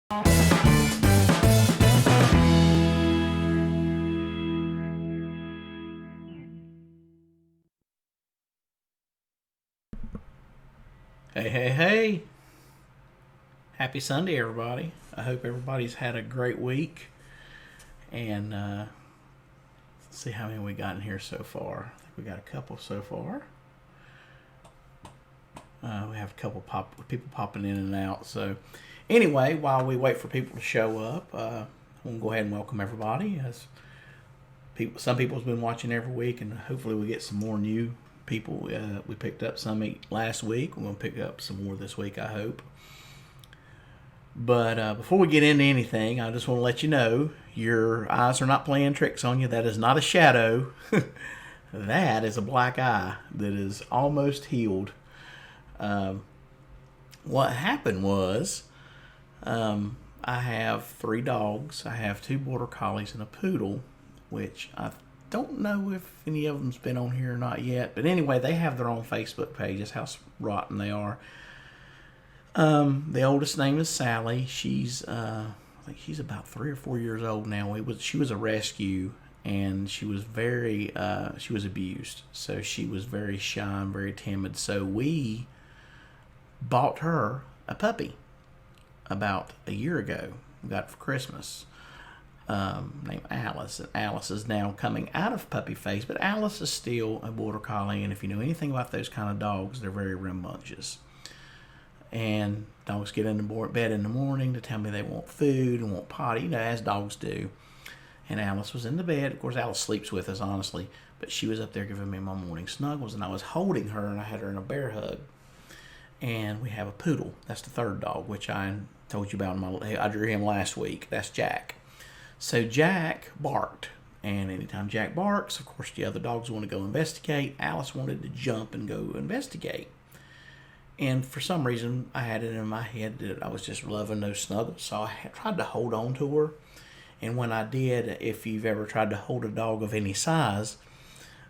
Hey, hey, hey. Happy Sunday, everybody. I hope everybody's had a great week. And let's see how many we got in here so far. I think we got a couple so far. We have a couple people popping in and out. So, anyway, while we wait for people to show up, we'll go ahead and welcome everybody. Some people's been watching every week, and hopefully we get some more new people. We picked up some last week. We're going to pick up some more this week, I hope. But before we get into anything, I just want to let you know your eyes are not playing tricks on you. That is not a shadow. That is a black eye that is almost healed. What happened was I have 3 dogs. I have 2 border collies and a poodle, which I don't know if any of them's been on here or not yet. But anyway, they have their own Facebook page. That's how rotten they are. The oldest name is Sally. She's I think she's about 3 or 4 years old now. She was a rescue, and she was she was abused. So she was very shy and very timid. So we bought her a puppy about a year ago. We got it for Christmas. Named Alice. And Alice is now coming out of puppy phase, but Alice is still a border collie. And if you know anything about those kind of dogs, they're very rambunctious. And dogs get into bed in the morning to tell me they want food and want potty, as dogs do. And Alice was in the bed. Of course, Alice sleeps with us, honestly, but she was up there giving me my morning snuggles, and I was holding her, and I had her in a bear hug. And we have a poodle. That's the 3rd dog, which I told you about. I drew him last week. That's Jack. So Jack barked, and anytime Jack barks, of course, the other dogs want to go investigate. Alice wanted to jump and go investigate. And for some reason, I had it in my head that I was just loving those snuggles. So I tried to hold on to her. And when I did, if you've ever tried to hold a dog of any size,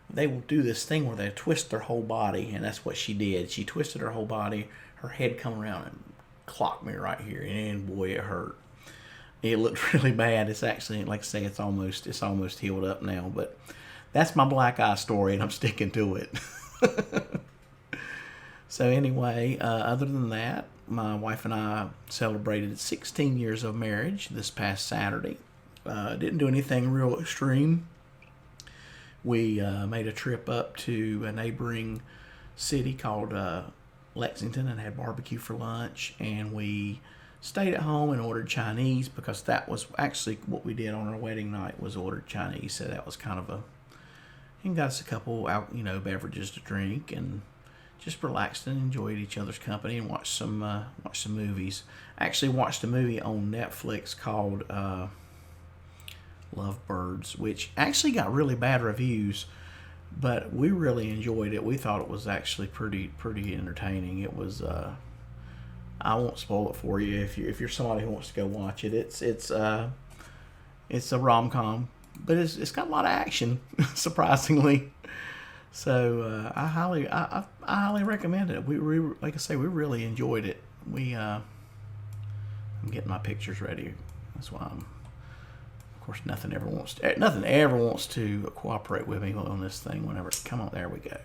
they will do this thing where they twist their whole body. And that's what she did. She twisted her whole body. Her head come around and clocked me right here. And boy, it hurt. It looked really bad. It's actually, like I say, it's almost healed up now. But that's my black eye story, and I'm sticking to it. So anyway, other than that, my wife and I celebrated 16 years of marriage this past Saturday. Didn't do anything real extreme. We made a trip up to a neighboring city called Lexington and had barbecue for lunch. And we stayed at home and ordered Chinese, because that was actually what we did on our wedding night, was ordered Chinese. So that was kind of and got us a couple beverages to drink, and just relaxed and enjoyed each other's company, and watched some movies. I actually watched a movie on Netflix called Lovebirds, which actually got really bad reviews, but we really enjoyed it. We thought it was actually pretty entertaining. It was I won't spoil it for you if you're somebody who wants to go watch it. It's a rom-com, but it's got a lot of action, surprisingly. So I highly recommend it. We like I say, we really enjoyed it. I'm getting my pictures ready. That's why of course, nothing ever wants to cooperate with me on this thing. Whenever come on, there we go.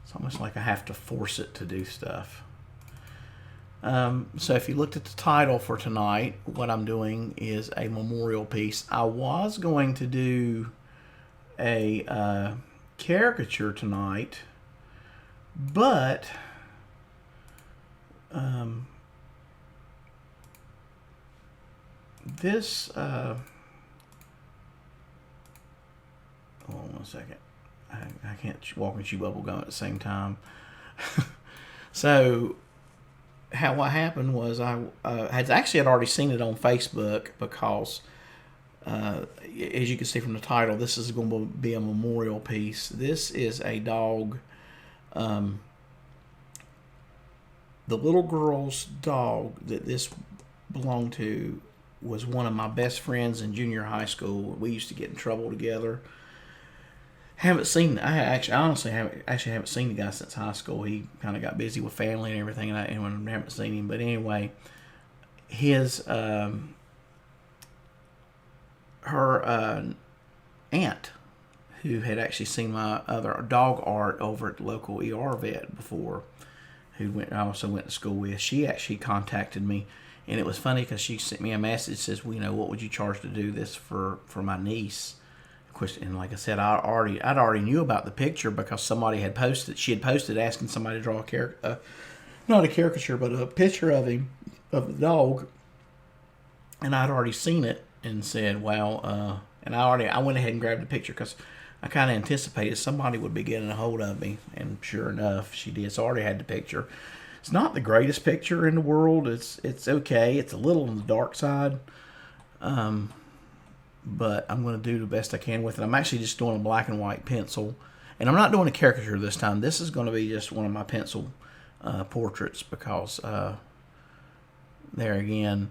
It's almost like I have to force it to do stuff. So if you looked at the title for tonight, what I'm doing is a memorial piece. I was going to do a caricature tonight, but this hold on one second. I can't walk and chew bubble gum at the same time. So what happened was I had already seen it on Facebook, because as you can see from the title, this is going to be a memorial piece. This is a dog. The little girl's dog that this belonged to was one of my best friends in junior high school. We used to get in trouble together. I honestly haven't seen the guy since high school. He kind of got busy with family and everything, and I haven't seen him. But anyway, his her aunt, who had actually seen my other dog art over at the local ER vet before, I also went to school with. She actually contacted me, and it was funny because she sent me a message, says, well, what would you charge to do this for my niece? Of course, and like I said, I'd already knew about the picture because somebody had posted. She had posted asking somebody to draw not a caricature, but a picture of him, of the dog, and I'd already seen it and said, well, and I went ahead and grabbed the picture because I kind of anticipated somebody would be getting a hold of me, and sure enough, she did. So I already had the picture. It's not the greatest picture in the world. It's okay. It's a little on the dark side, but I'm going to do the best I can with it. I'm actually just doing a black and white pencil, and I'm not doing a caricature this time. This is going to be just one of my pencil portraits because there again,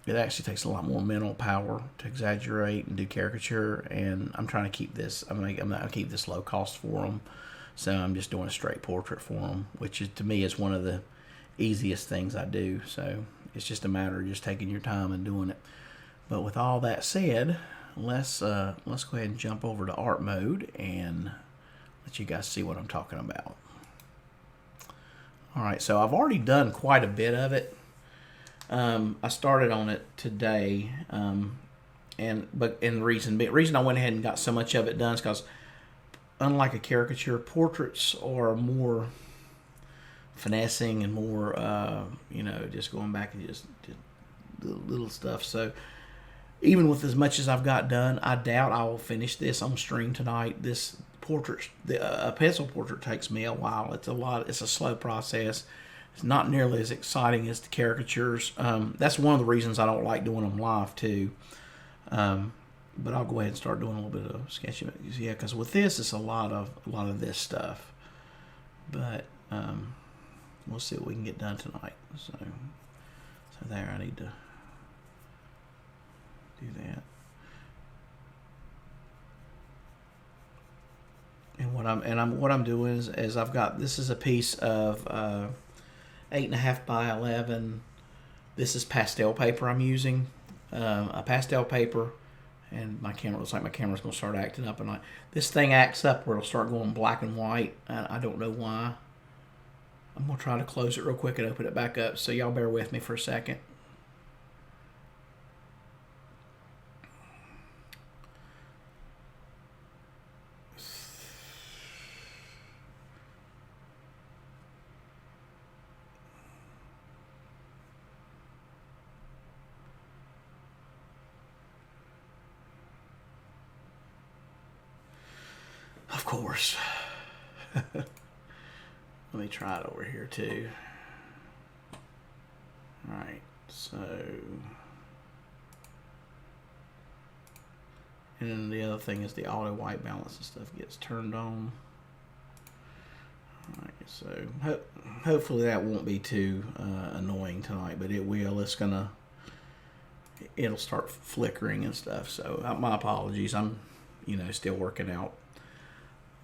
it actually takes a lot more mental power to exaggerate and do caricature, and I'm trying to keep this. I'm not going to keep this low cost for them, so I'm just doing a straight portrait for them, which is, to me, is one of the easiest things I do. So it's just a matter of just taking your time and doing it. But with all that said, let's go ahead and jump over to art mode and let you guys see what I'm talking about. All right, so I've already done quite a bit of it. I started on it today, but the reason I went ahead and got so much of it done is because, unlike a caricature, portraits are more finessing and more, just going back and just little stuff. So even with as much as I've got done, I doubt I will finish this on stream tonight. This portrait, a pencil portrait, takes me a while. It's a slow process. It's not nearly as exciting as the caricatures. That's one of the reasons I don't like doing them live too. But I'll go ahead and start doing a little bit of sketching. Yeah, because with this, it's a lot of this stuff. But we'll see what we can get done tonight. So there, I need to do that. And what I'm doing is I've got, this is a piece of 8.5 by 11. This is pastel paper I'm using, a pastel paper, and my camera looks like my camera's gonna start acting up. And this thing acts up where it'll start going black and white. I don't know why. I'm gonna try to close it real quick and open it back up. So y'all bear with me for a second. Of course. Let me try it over here too. Alright, so, and then the other thing is the auto white balance and stuff gets turned on. Alright, so hopefully that won't be too annoying tonight, but it will. It'll start flickering and stuff, so my apologies. I'm still working out.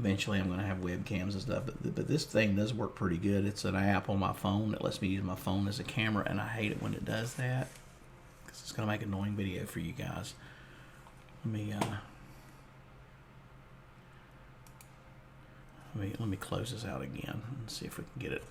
Eventually I'm going to have webcams and stuff, but this thing does work pretty good. It's an app on my phone that lets me use my phone as a camera, and I hate it when it does that because it's going to make an annoying video for you guys. Let me close this out again and see if we can get it.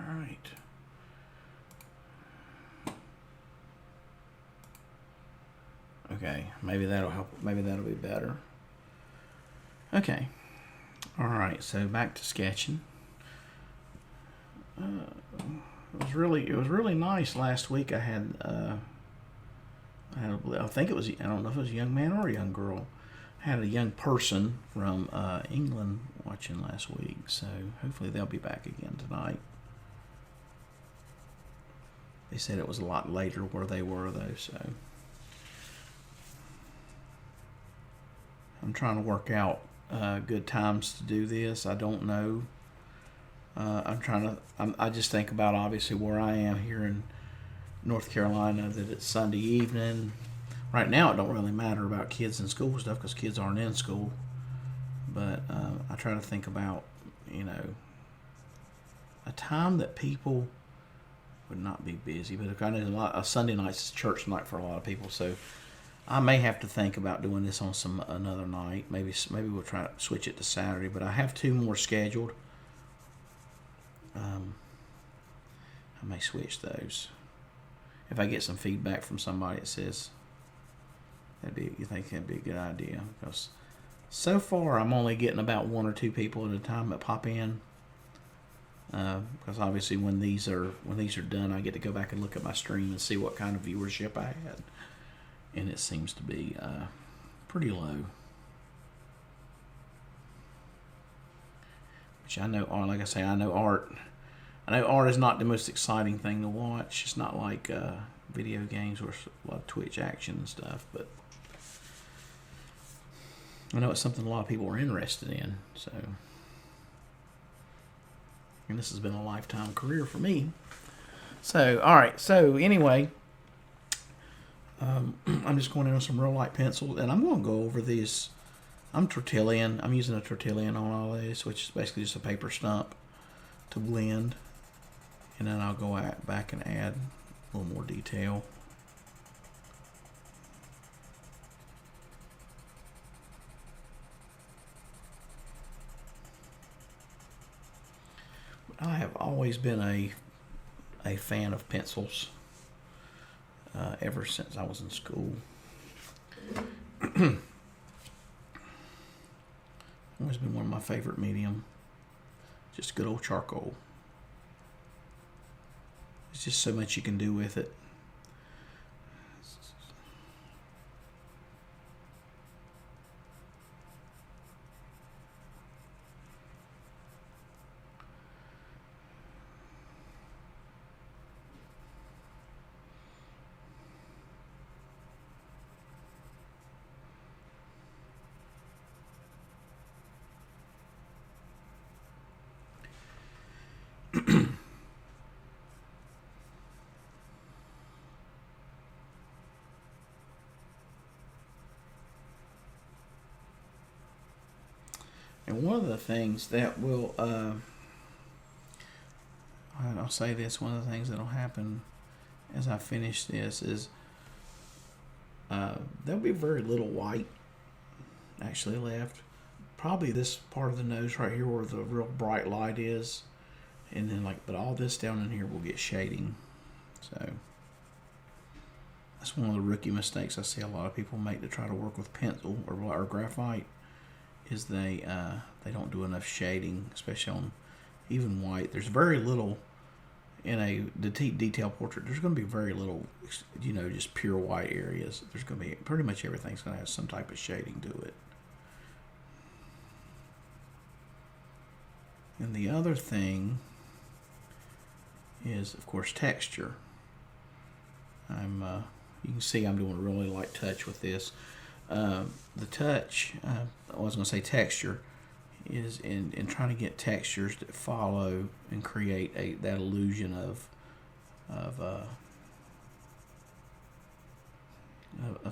Alright. Okay, maybe that'll help. Maybe that'll be better. Okay. Alright, so back to sketching. It was really nice last week. I think it was, I don't know if it was a young man or a young girl. I had a young person from England watching last week, so hopefully they'll be back again tonight. They said it was a lot later where they were, though, so I'm trying to work out good times to do this. I don't know. I just think about obviously where I am here in North Carolina, that it's Sunday evening. Right now, it don't really matter about kids in school stuff because kids aren't in school. But I try to think about, a time that people would not be busy. But I know a Sunday night's church night for a lot of people, so I may have to think about doing this on another night. Maybe we'll try to switch it to Saturday. But I have 2 more scheduled. I may switch those if I get some feedback from somebody that says you think that'd be a good idea. Because so far I'm only getting about 1 or 2 people at a time that pop in. Because obviously when these are done, I get to go back and look at my stream and see what kind of viewership I had, and it seems to be pretty low. Which I know, like I say, I know art is not the most exciting thing to watch. It's not like video games or a lot of Twitch action and stuff, but I know it's something a lot of people are interested in. So, and this has been a lifetime career for me. So, all right. So anyway, I'm just going in with some real light pencil, and I'm going to go over these. I'm using a Tortillion on all this, which is basically just a paper stump to blend. And then I'll go back and add a little more detail. I have always been a fan of pencils ever since I was in school. Always been one of my favorite medium. Just good old charcoal. There's just so much you can do with it. And one of the things that will, I'll say this, one of the things that will happen as I finish this is there'll be very little white actually left. Probably this part of the nose right here where the real bright light is. And then but all this down in here will get shading. So that's one of the rookie mistakes I see a lot of people make to try to work with pencil or graphite. Is they don't do enough shading, especially on even white. There's very little in a detail portrait. There's going to be very little, just pure white areas. There's going to be pretty much everything's going to have some type of shading to it. And the other thing is, of course, texture. You can see I'm doing a really light touch with this. The touch, I was going to say texture, is in trying to get textures that follow and create that illusion of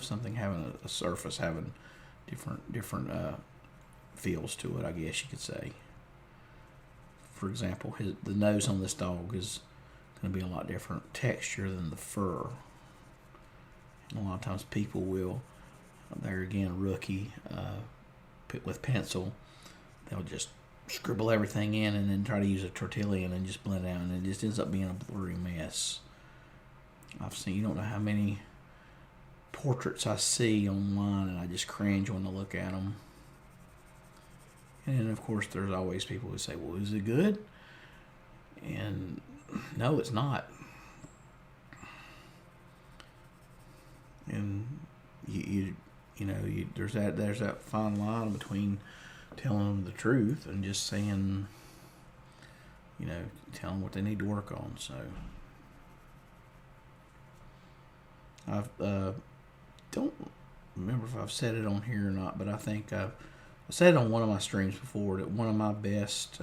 something having a surface having different feels to it, I guess you could say. For example, the nose on this dog is going to be a lot different texture than the fur. And a lot of times people will, they're again rookie, with pencil, they'll just scribble everything in and then try to use a Tortillion and just blend it out, and it just ends up being a blurry mess. You don't know how many portraits I see online and I just cringe when I look at them. And then, of course, there's always people who say, well, is it good? And no, it's not. And there's that fine line between telling them the truth and just saying, tell them what they need to work on. So I've don't remember if I've said it on here or not, but I think I said it on one of my streams before that one of my best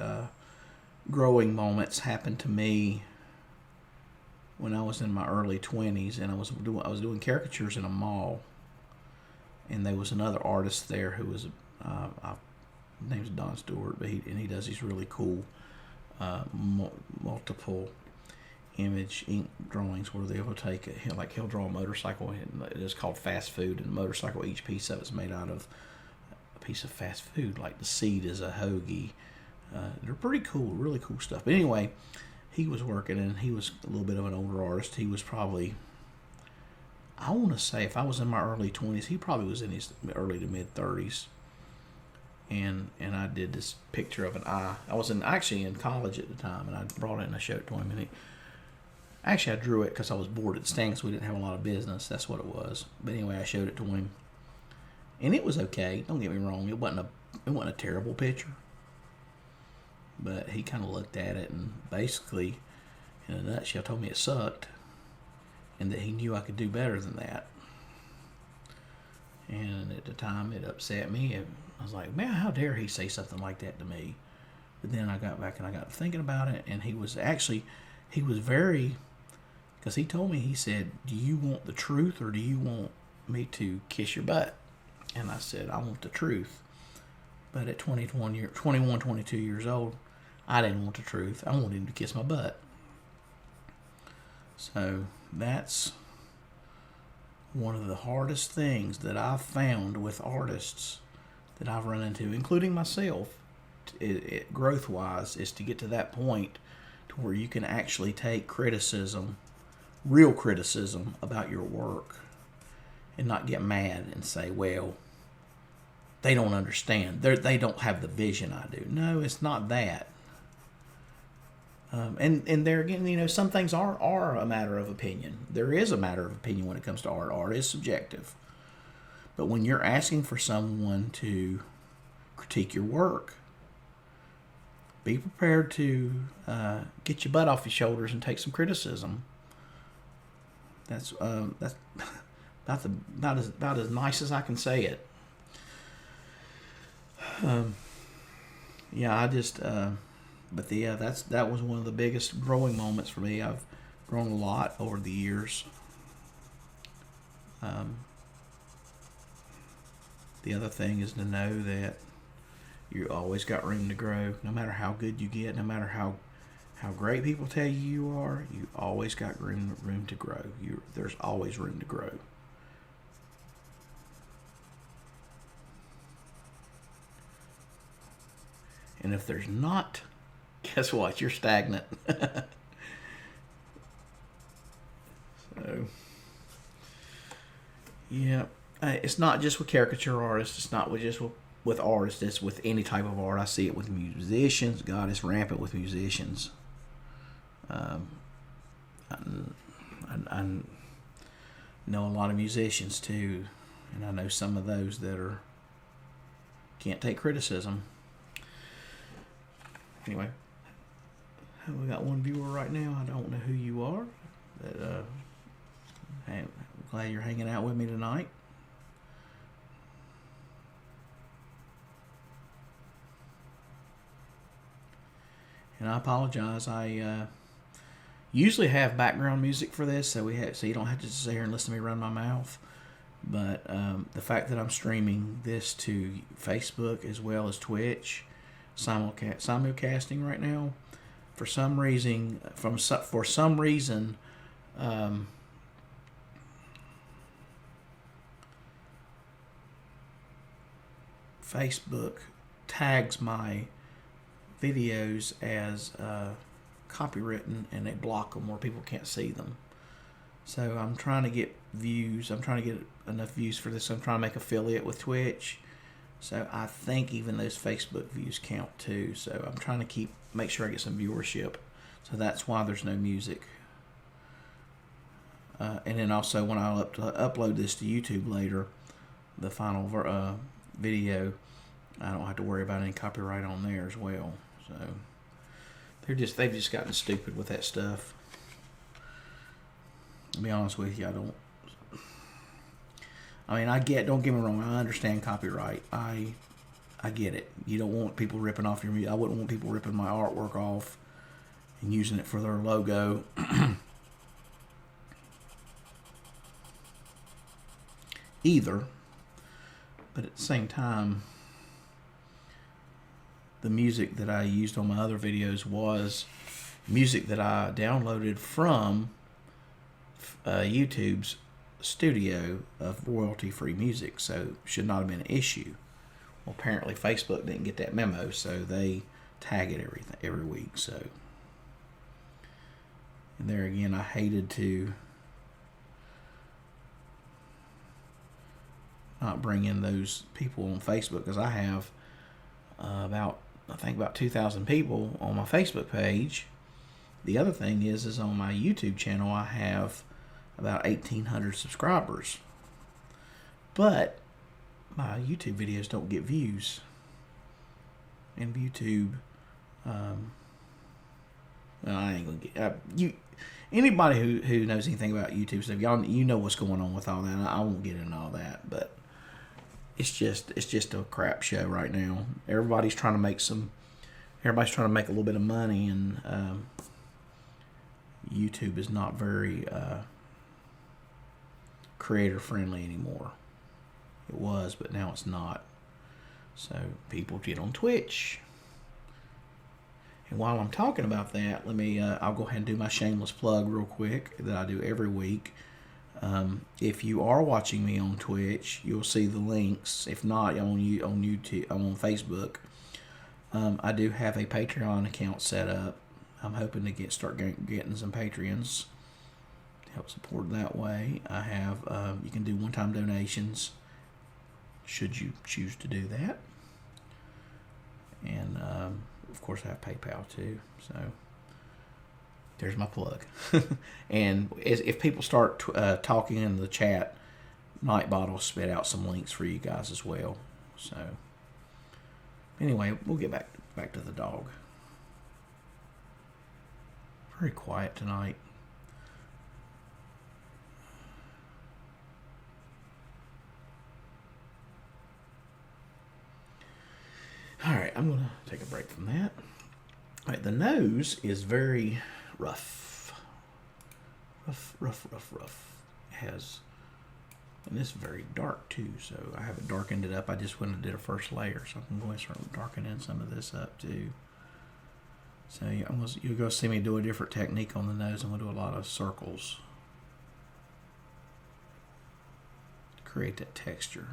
growing moments happened to me when I was in my early 20s, and I was doing caricatures in a mall, and there was another artist there who was his name's Don Stewart, but he does these really cool multiple image ink drawings where they'll take he'll draw a motorcycle, and it is called fast food, and the motorcycle, each piece of it's made out of a piece of fast food, like the seat is a hoagie. They're pretty cool, really cool stuff. But anyway, he was working, and he was a little bit of an older artist. He was probably, I want to say, if I was in my early 20s, he probably was in his early to mid 30s. And I did this picture of an eye. I was actually in college at the time, and I brought it and I showed it to him. And I drew it because I was bored at the stand, so we didn't have a lot of business. That's what it was. But anyway, I showed it to him, and it was okay. Don't get me wrong; it wasn't a terrible picture. But he kind of looked at it and basically, in a nutshell, told me it sucked, and that he knew I could do better than that. And at the time, it upset me. And I was like, man, how dare he say something like that to me? But then I got back and I got thinking about it, and he was very, because he told me, he said, do you want the truth or do you want me to kiss your butt? And I said, I want the truth. But at 21, 22 years old, I didn't want the truth. I wanted him to kiss my butt. So that's one of the hardest things that I've found with artists that I've run into, including myself, growth-wise, is to get to that point to where you can actually take criticism, real criticism about your work, and not get mad and say, well, they don't understand. They don't have the vision I do. No, it's not that. And there again, some things are a matter of opinion. There is a matter of opinion when it comes to art. Art is subjective. But when you're asking for someone to critique your work, be prepared to get your butt off your shoulders and take some criticism. That's about as nice as I can say it. That was one of the biggest growing moments for me. I've grown a lot over the years. The other thing is to know that you always got room to grow. No matter how good you get, no matter how great people tell you are, you always got room to grow. There's always room to grow. And if there's not, guess what? You're stagnant. So, yeah. It's not just with caricature artists. It's not just with artists. It's with any type of art. I see it with musicians. God, it's rampant with musicians. I know a lot of musicians too, and I know some of those that can't take criticism. Anyway, we got one viewer right now. I don't know who you are, but I'm glad you're hanging out with me tonight. And I apologize. I usually have background music for this, so you don't have to sit here and listen to me run my mouth. But the fact that I'm streaming this to Facebook as well as Twitch, simulcasting right now, for some reason, Facebook tags my videos as copywritten, and they block them where people can't see them. So I'm trying to get views. I'm trying to get enough views for this. I'm trying to make affiliate with Twitch. So I think even those Facebook views count too. So I'm trying to make sure I get some viewership. So that's why there's no music. And then also when I upload this to YouTube later, the final video, I don't have to worry about any copyright on there as well. So they've just gotten stupid with that stuff. To be honest with you, I mean, don't get me wrong, I understand copyright. I get it. You don't want people ripping off your music. I wouldn't want people ripping my artwork off and using it for their logo. Either. But at the same time, the music that I used on my other videos was music that I downloaded from YouTube's studio of royalty-free music, so should not have been an issue. Well, apparently Facebook didn't get that memo, so they tag it every week. So, and there again, I hated to not bring in those people on Facebook, because I have about 2,000 people on my Facebook page. The other thing is on my YouTube channel I have about 1,800 subscribers, but my YouTube videos don't get views. And YouTube, well, I ain't gonna get anybody who knows anything about YouTube stuff. Y'all, you know what's going on with all that. I won't get into all that, but it's just a crap show right now. Everybody's trying to make a little bit of money, and YouTube is not very creator friendly anymore. It was, but now it's not. So people get on Twitch. And while I'm talking about that, I'll go ahead and do my shameless plug real quick that I do every week. If you are watching me on Twitch, you'll see the links. If not, on YouTube, I'm on Facebook. I do have a Patreon account set up. I'm hoping to start getting some Patreons to help support that way. I have you can do one-time donations should you choose to do that, and of course I have PayPal too. So there's my plug. And if people start talking in the chat, Nightbot will spit out some links for you guys as well. So anyway, we'll get back to the dog. Very quiet tonight. All right, I'm going to take a break from that. All right, the nose is very rough. Rough. It has, and it's very dark too, so I haven't darkened it up. I just went and did a first layer, so I'm going to start darkening some of this up too. So you're going to see me do a different technique on the nose. I'm going to do a lot of circles to create that texture.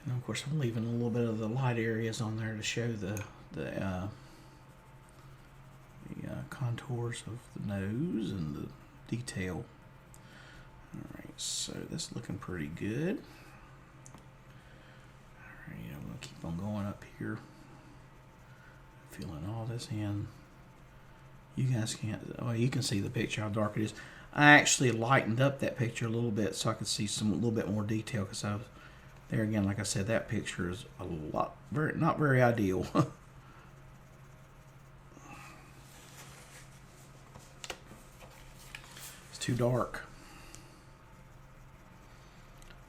And of course, I'm leaving a little bit of the light areas on there to show the contours of the nose and the detail. Alright, so that's looking pretty good. Alright, I'm going to keep on going up here. Filling all this in. You guys can't, well, you can see the picture, how dark it is. I actually lightened up that picture a little bit so I could see a little bit more detail, because I was, there again, like I said, that picture is not very ideal. It's too dark.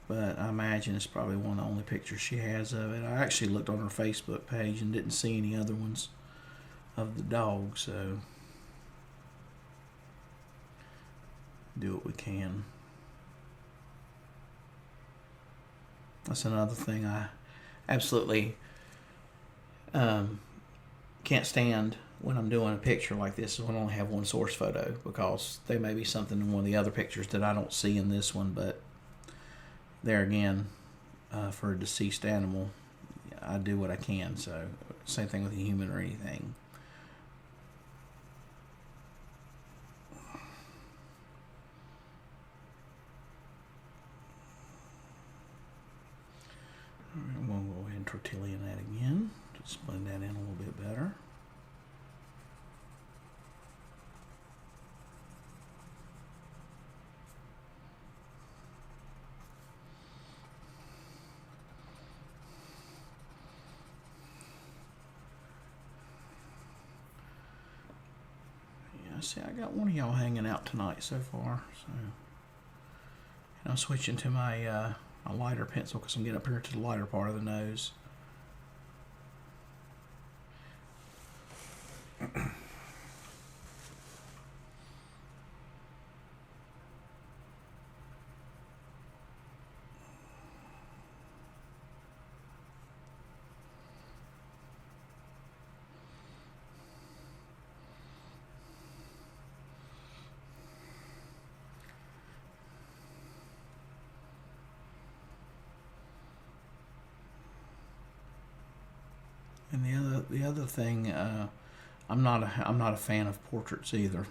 But I imagine it's probably one of the only pictures she has of it. I actually looked on her Facebook page and didn't see any other ones of the dog, so do what we can. That's another thing I absolutely can't stand when I'm doing a picture like this, is when I only have one source photo, because there may be something in one of the other pictures that I don't see in this one. But there again, for a deceased animal, I do what I can. So same thing with a human or anything. Alright, we'll go ahead and tortilla that again. Just blend that in a little bit better. Yeah, see, I got one of y'all hanging out tonight so far. So, and I'm switching to my my lighter pencil because I'm getting up here to the lighter part of the nose. And the other thing, I'm not a fan of portraits either.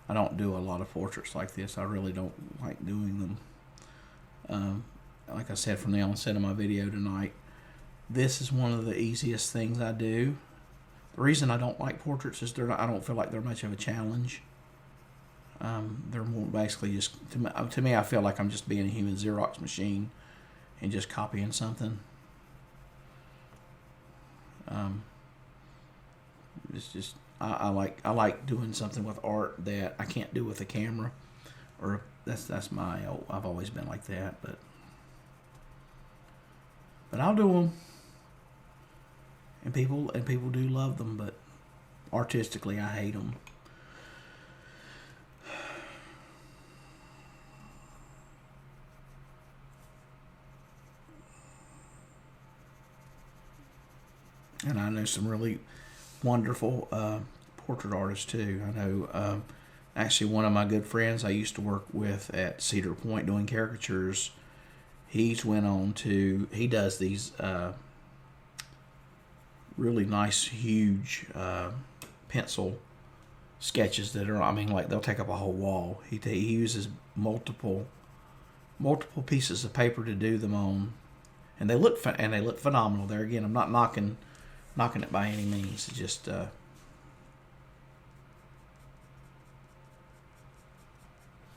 I don't do a lot of portraits like this. I really don't like doing them. Like I said from the onset of my video tonight, this is one of the easiest things I do. The reason I don't like portraits is I don't feel like they're much of a challenge. They're more basically just, to me, I feel like I'm just being a human Xerox machine and just copying something. It's just I like doing something with art that I can't do with a camera, or that's my I've always been like that, but I'll do them, and people do love them, but artistically I hate them. And I know some really wonderful portrait artists too. I know actually one of my good friends I used to work with at Cedar Point doing caricatures, he does these really nice huge pencil sketches that are, I mean, like they'll take up a whole wall. He uses multiple pieces of paper to do them on, and they look phenomenal. There again, I'm not knocking it by any means. It's just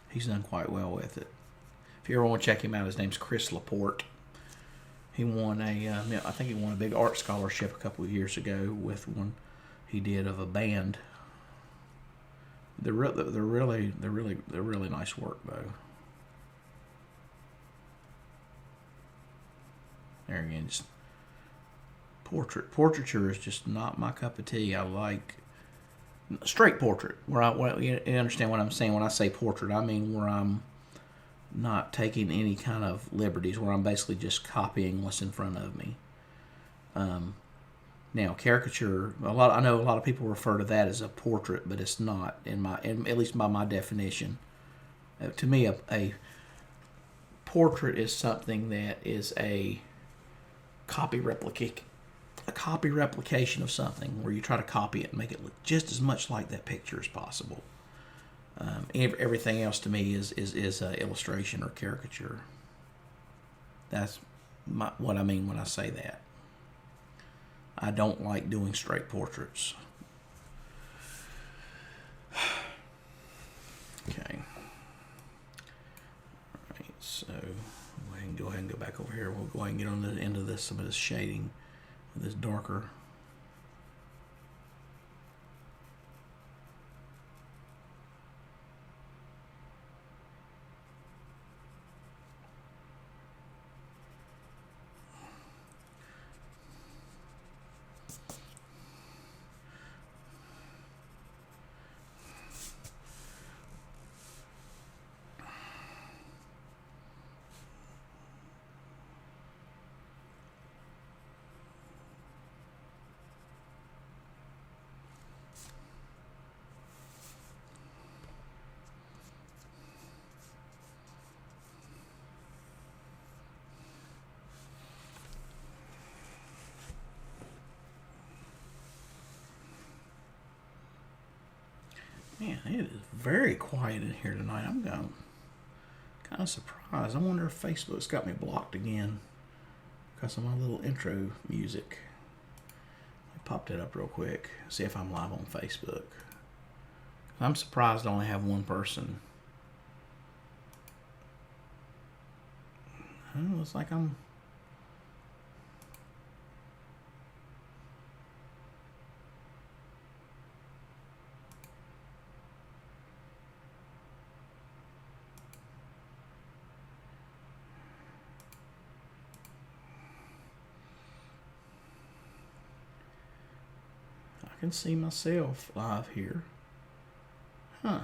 he's done quite well with it. If you ever want to check him out, his name's Chris Laporte. He won I think he won a big art scholarship a couple of years ago with one he did of a band. They're really nice work though. There again, just portraiture is just not my cup of tea. I like straight portrait, you understand what I'm saying when I say portrait. I mean where I'm not taking any kind of liberties, where I'm basically just copying what's in front of me. Now caricature, I know a lot of people refer to that as a portrait, but it's not at least by my definition. To me, a portrait is something that is a copy replication of something, where you try to copy it and make it look just as much like that picture as possible. Everything else to me is illustration or caricature. That's what I mean when I say that. I don't like doing straight portraits. Okay. All right, so go ahead and go back over here. We'll go ahead and get on the end of this, some of this shading with this darker. Man, it is very quiet in here tonight. I'm kind of surprised. I wonder if Facebook's got me blocked again because of my little intro music. I popped it up real quick. See if I'm live on Facebook. I'm surprised I only have one person. Oh, looks like I'm... I can see myself live here. Huh.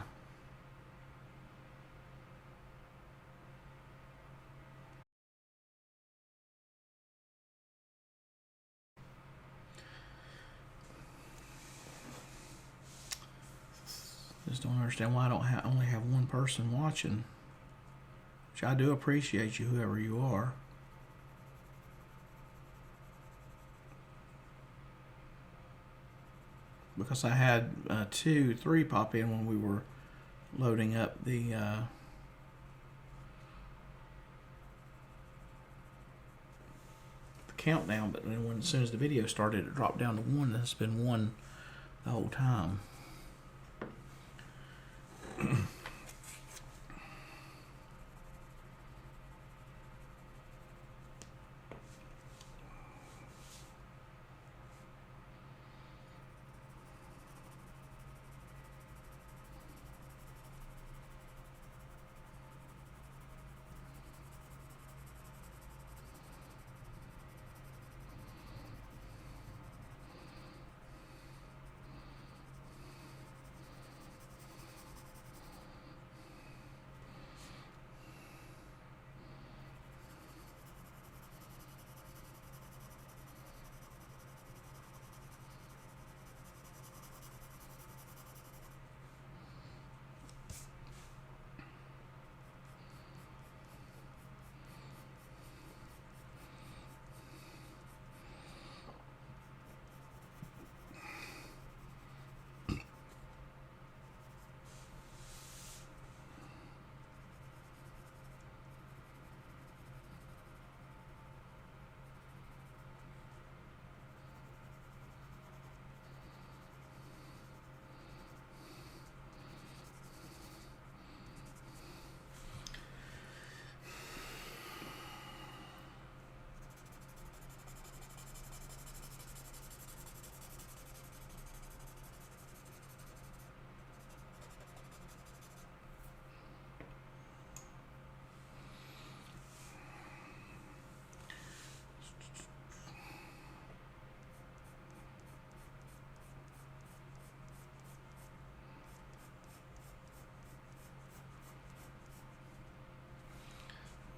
Just don't understand why I don't only have one person watching. Which I do appreciate you, whoever you are. Because I had 2, 3 pop in when we were loading up the countdown, but then as soon as the video started, it dropped down to 1. It's been 1 the whole time.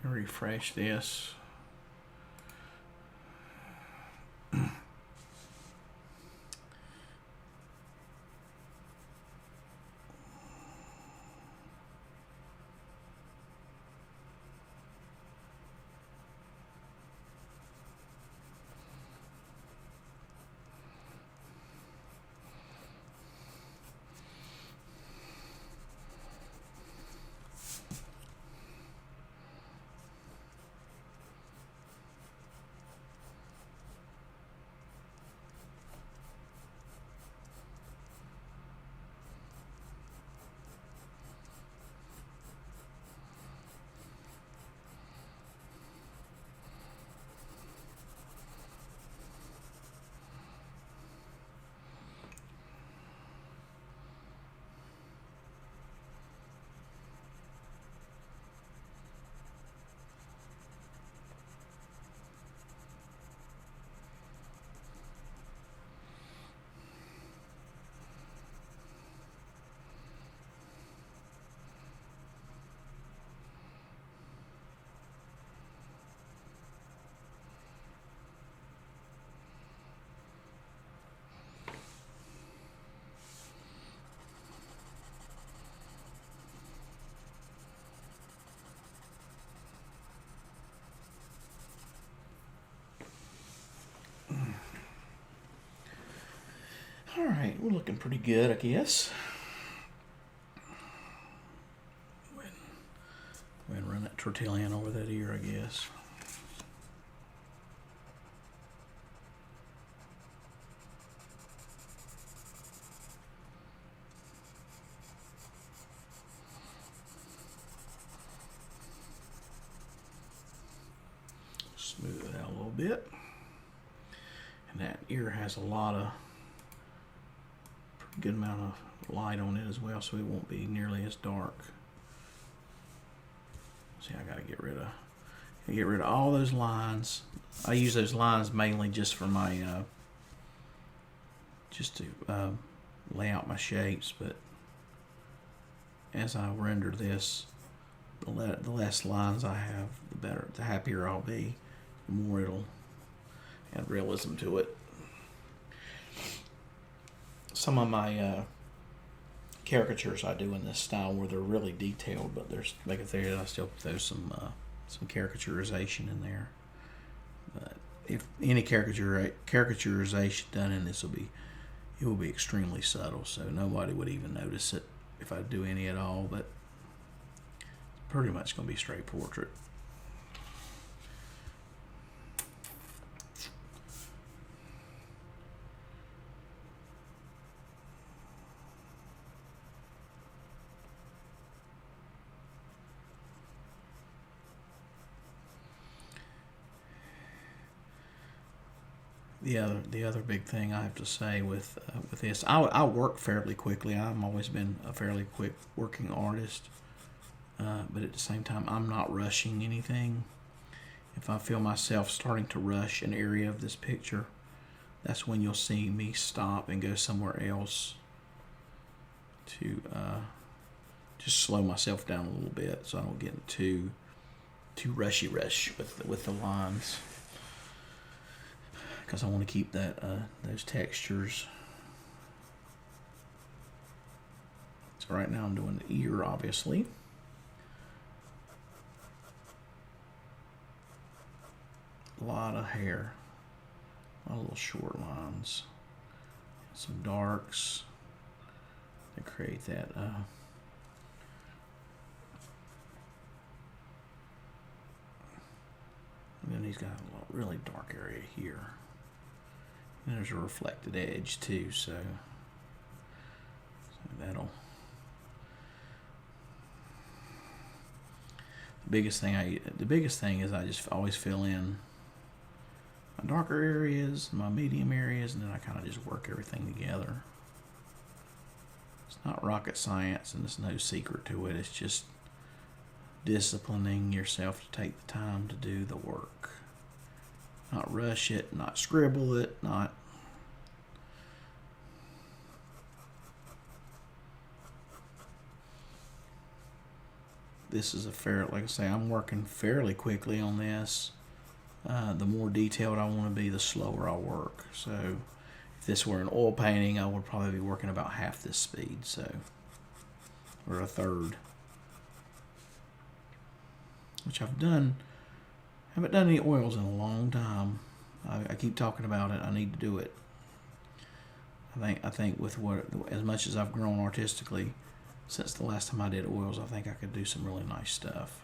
Refresh this. All right, we're looking pretty good, I guess. Go ahead and run that tortillon over that ear, I guess. Smooth it out a little bit. And that ear has a lot of, pretty good amount of light on it as well, so it won't be nearly as dark. See, I gotta get rid of all those lines. I use those lines mainly just for my, just to lay out my shapes, but as I render this, the less lines I have, the better, the happier I'll be, the more it'll add realism to it. Some of my caricatures I do in this style where they're really detailed, but there's like if there I still throw some caricaturization in there. But if any caricaturization done in this it will be extremely subtle, so nobody would even notice it if I do any at all. But it's pretty much going to be straight portrait. The other big thing I have to say with this, I work fairly quickly. I've always been a fairly quick working artist, but at the same time, I'm not rushing anything. If I feel myself starting to rush an area of this picture, that's when you'll see me stop and go somewhere else to just slow myself down a little bit, so I don't get too rushy with the lines. Because I want to keep that those textures. So right now I'm doing the ear, obviously. A lot of hair, a lot of little short lines, some darks to create that. And then he's got a really dark area here. And there's a reflected edge too, so that'll. The biggest thing is I just always fill in my darker areas, my medium areas, and then I kind of just work everything together. It's not rocket science, and there's no secret to it. It's just disciplining yourself to take the time to do the work. Not rush it, not scribble it, not. This is like I say, I'm working fairly quickly on this. The more detailed I want to be, the slower I'll work. So if this were an oil painting, I would probably be working about half this speed, or a third. Which I've done. Haven't done any oils in a long time. I keep talking about it. I need to do it. I think with as much as I've grown artistically since the last time I did oils, I think I could do some really nice stuff.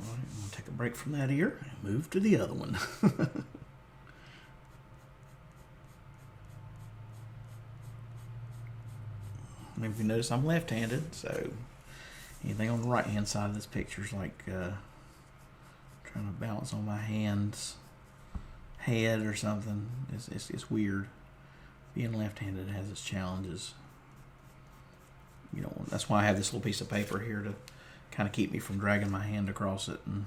I'm going to take a break from that ear and move to the other one. And if you notice, I'm left-handed, so anything on the right-hand side of this picture is like trying to balance on my hand's head or something. It's weird. Being left-handed has its challenges. You know, that's why I have this little piece of paper here to kind of keep me from dragging my hand across it, and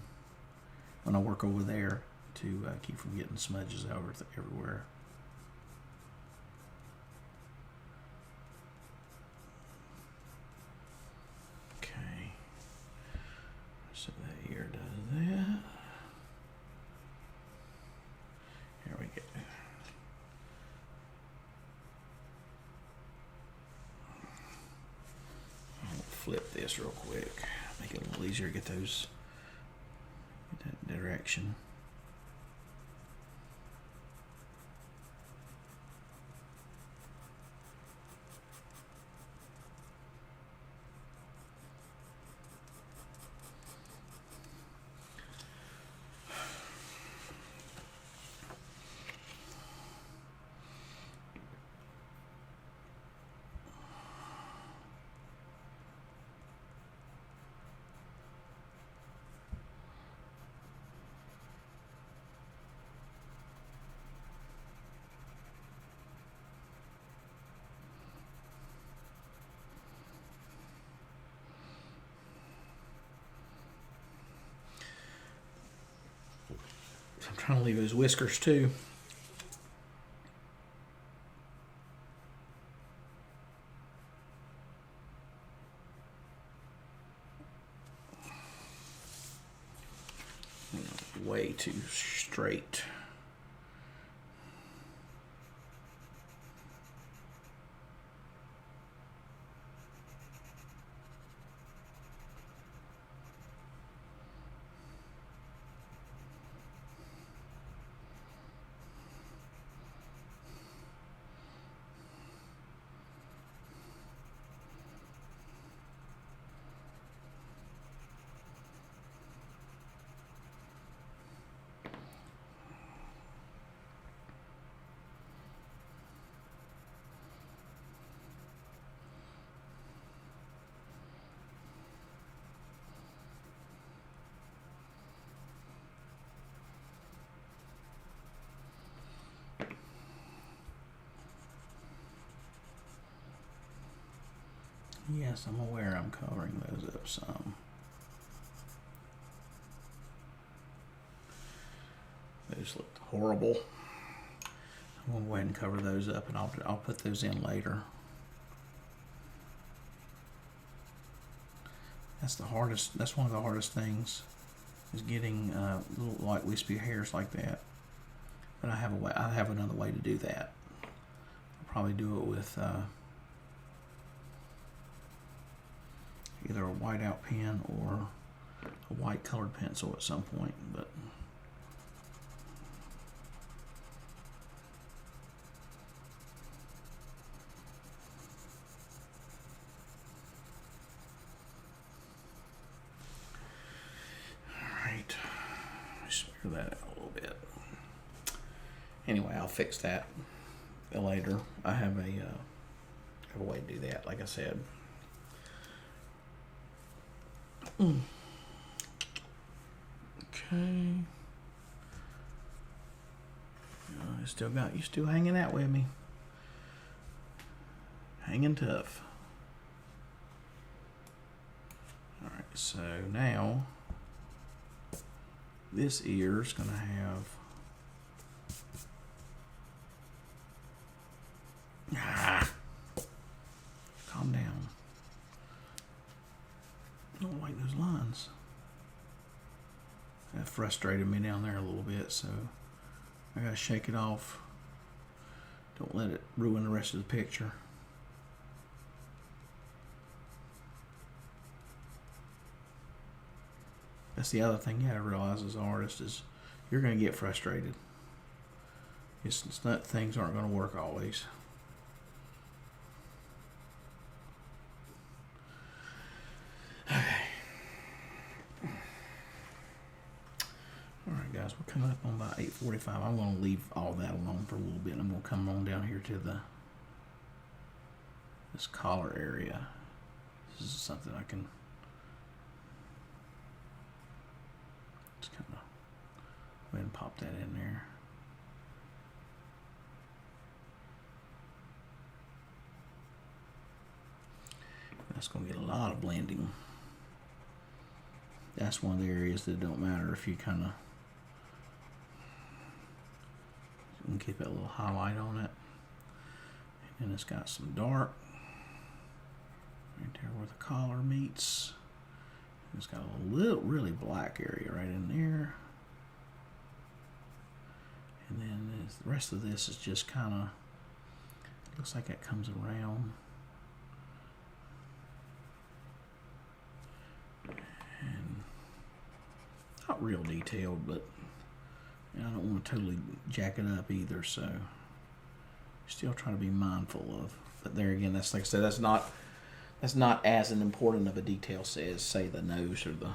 when I work over there to keep from getting smudges everywhere. Okay, so that ear does that. flip this real quick. Make it a little easier to get those that direction. I'm trying to leave those whiskers too. Way too straight. Yes, I'm aware I'm covering those up some. Those looked horrible. I'm going to go ahead and cover those up, and I'll put those in later. That's the hardest. That's one of the hardest things, is getting little light wispy hairs like that. But I have a way. I have another way to do that. I'll probably do it with either a whiteout pen or a white colored pencil at some point. But that out a little bit. Anyway, I'll fix that later. I have a way to do that, like I said. Okay. I still got you still hanging out with me. Hanging tough. All right, so now this ear's gonna have calm down. I don't like those lines. That frustrated me down there a little bit, so I gotta shake it off. Don't let it ruin the rest of the picture. That's the other thing you have to realize as an artist, is you're going to get frustrated. It's not, things aren't going to work always. Okay. Alright guys, we're coming up on about 8:45. I'm going to leave all that alone for a little bit, and I'm going to come on down here to this collar area. This is something I can just kind of go ahead and pop that in there. That's going to get a lot of blending. That's one of the areas that don't matter if you kind of can keep that little highlight on it. And then it's got some dark right there where the collar meets. It's got a little really black area right in there. And then the rest of this is just kind of, looks like it comes around. not real detailed, but I don't want to totally jack it up either, so still trying to be mindful of. But there again, that's like I said, that's not as an important of a detail as say the nose or the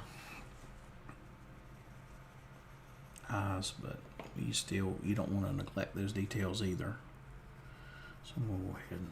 eyes, but you don't want to neglect those details either. So I'm gonna go ahead and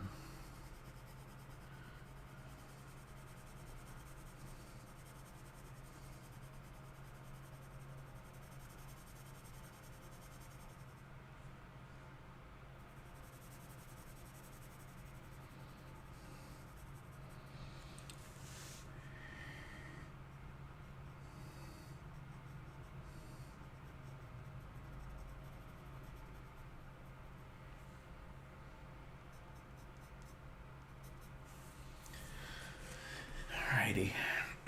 alrighty. And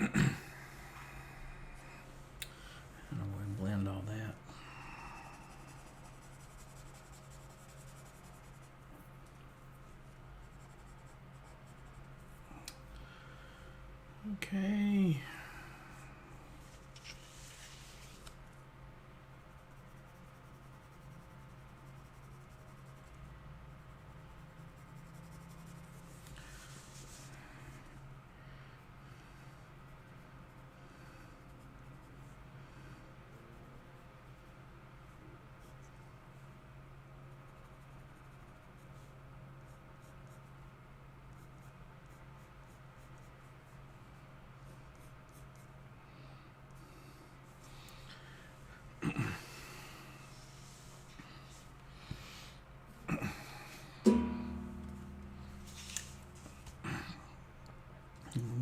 I'll go ahead and blend all that. Okay.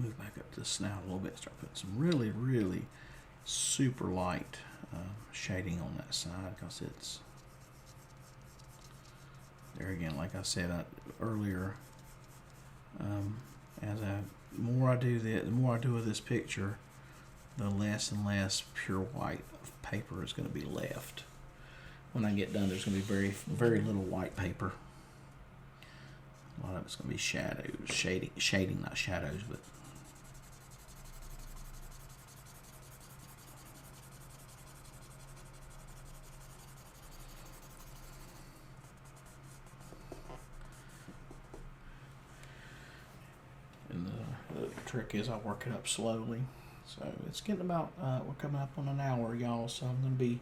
Move back up to the snout a little bit. Start putting some really, really super light shading on that side, because it's there again. Like I said earlier, the more I do of this picture, the less and less pure white of paper is going to be left. When I get done, there's going to be very, very little white paper. A lot of it's going to be shadows, shading, not shadows, but and the trick is I work it up slowly. So it's getting about, we're coming up on an hour, y'all, so I'm going to be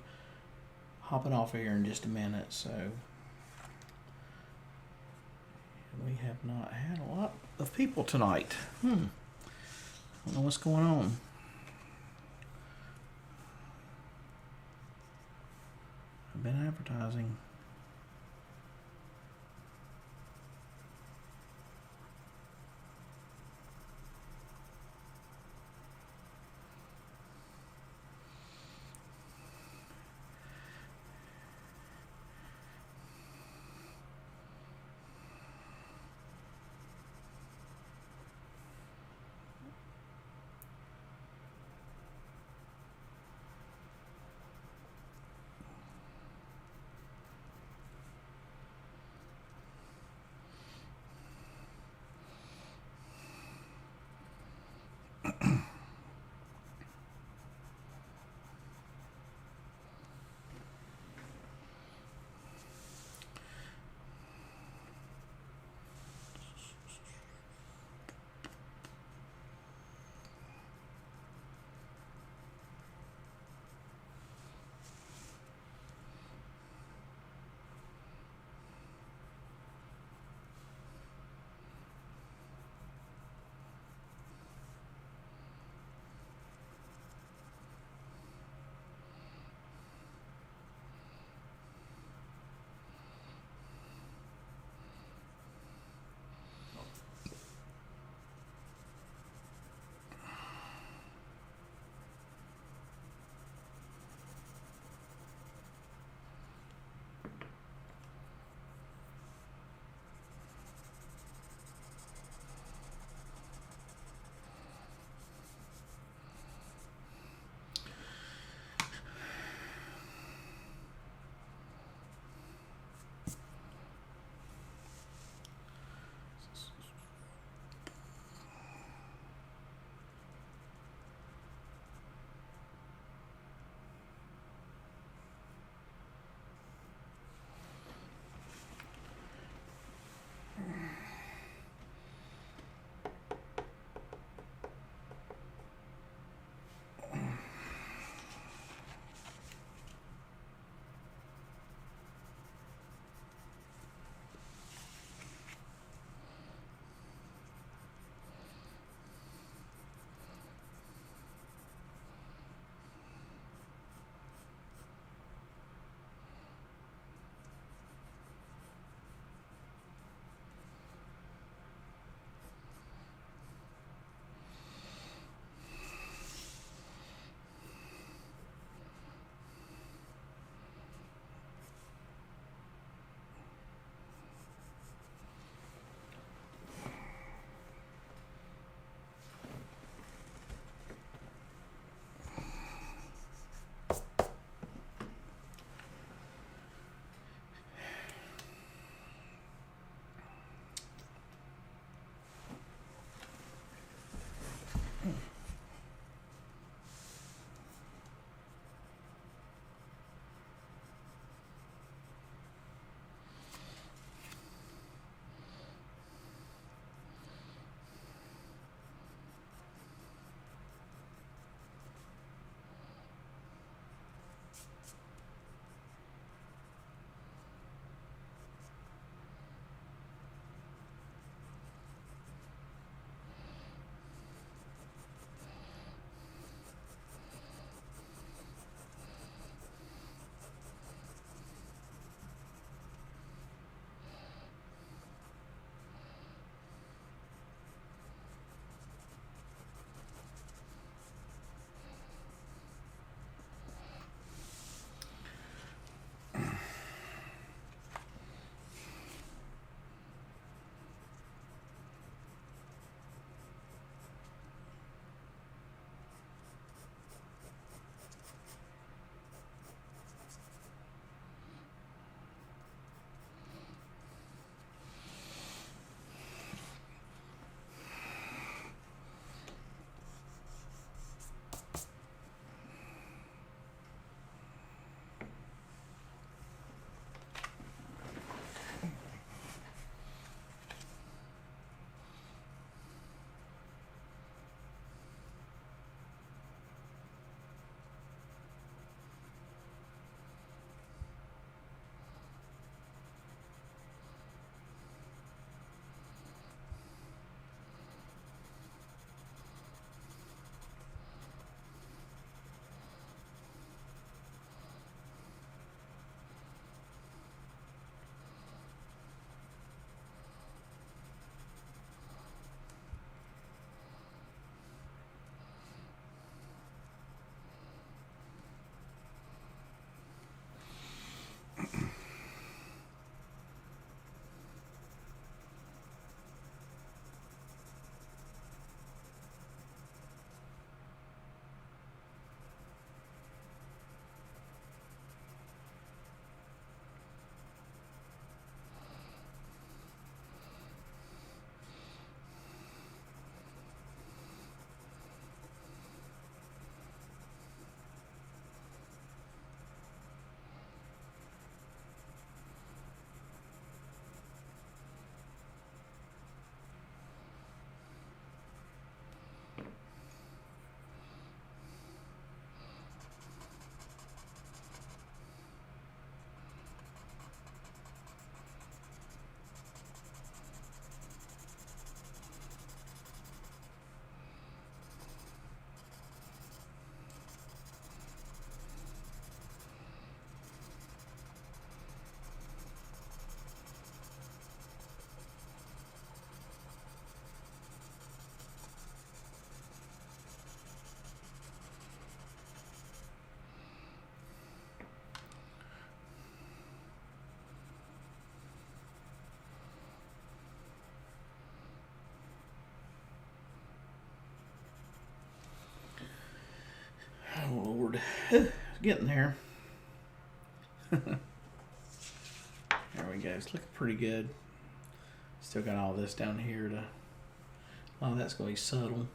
hopping off here in just a minute. So we have not had a lot of people tonight. I don't know what's going on. I've been advertising. Getting there. There we go. It's looking pretty good. Still got all this down here to. Oh, that's going to be subtle.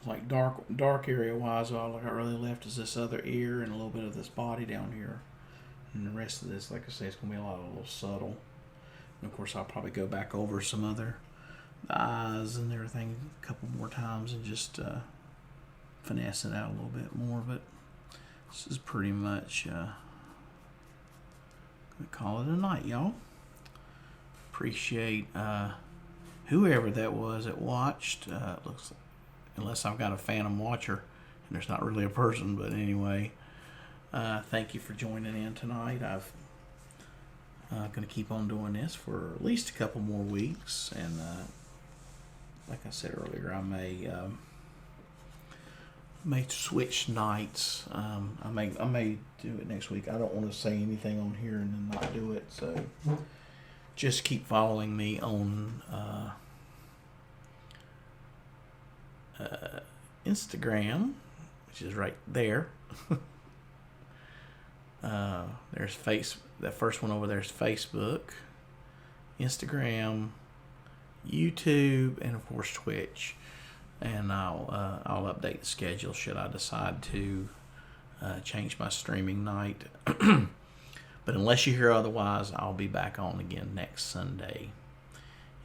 Like dark area wise, all I got really left is this other ear and a little bit of this body down here. And the rest of this, like I say, it's going to be a little subtle. And of course, I'll probably go back over some other eyes and everything a couple more times and just finesse it out a little bit more. But this is pretty much gonna call it a night, y'all. Appreciate whoever that was that watched. Looks like, unless I've got a phantom watcher, and there's not really a person, but anyway, thank you for joining in tonight. I've going to keep on doing this for at least a couple more weeks, and like I said earlier, I may switch nights. I may do it next week. I don't want to say anything on here and then not do it, so just keep following me on Instagram, which is right there. There's that first one over there is Facebook, Instagram, YouTube, and of course Twitch. And I'll update the schedule should I decide to change my streaming night. But unless you hear otherwise, I'll be back on again next Sunday.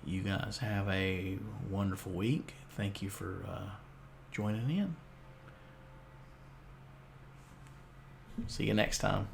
You guys have a wonderful week. Thank you for joining in. See you next time.